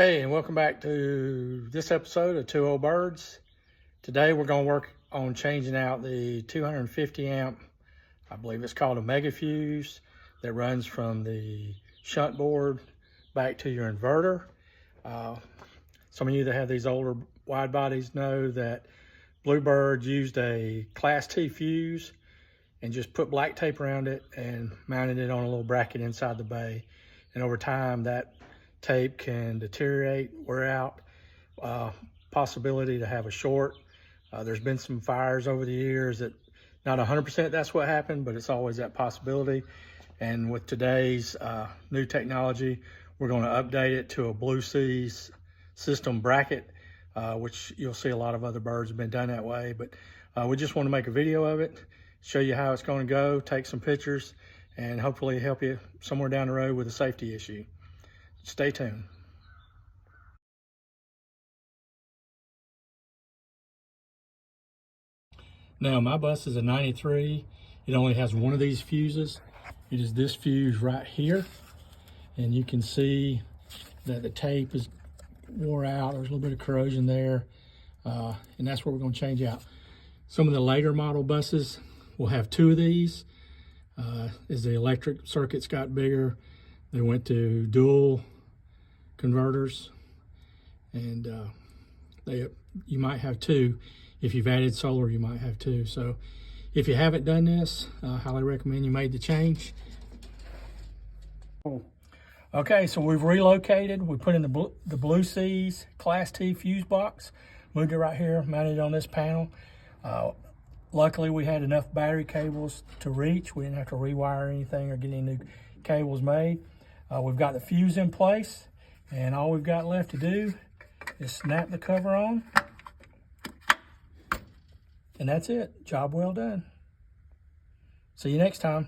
Hey, and welcome back to this episode of Two Old Birds. Today we're going to work on changing out the 250 amp, I believe it's called a mega fuse, that runs from the shunt board back to your inverter. Some of you that have these older wide bodies know that Bluebird used a Class T fuse and just put black tape around it and mounted it on a little bracket inside the bay. And over time that tape can deteriorate, wear out, possibility to have a short. There's been some fires over the years that not 100% that's what happened, but it's always that possibility. And with today's new technology, we're going to update it to a Blue Seas system bracket, which you'll see a lot of other birds have been done that way. But we just want to make a video of it, show you how it's going to go, take some pictures, and hopefully help you somewhere down the road with a safety issue. Stay tuned. Now my bus is a 93. It only has one of these fuses. It is this fuse right here. And you can see that the tape is wore out. There's a little bit of corrosion there. And that's what we're going to change out. Some of the later model buses will have two of these. As the electric circuits got bigger, they went to dual converters, and you might have two. If you've added solar, you might have two. So if you haven't done this, I highly recommend you made the change. Okay, so we've relocated. We put in the Blue Seas Class T fuse box, moved it right here, mounted it on this panel. Luckily, we had enough battery cables to reach. We didn't have to rewire anything or get any new cables made. We've got the fuse in place, and all we've got left to do is snap the cover on. And that's it. Job well done. See you next time.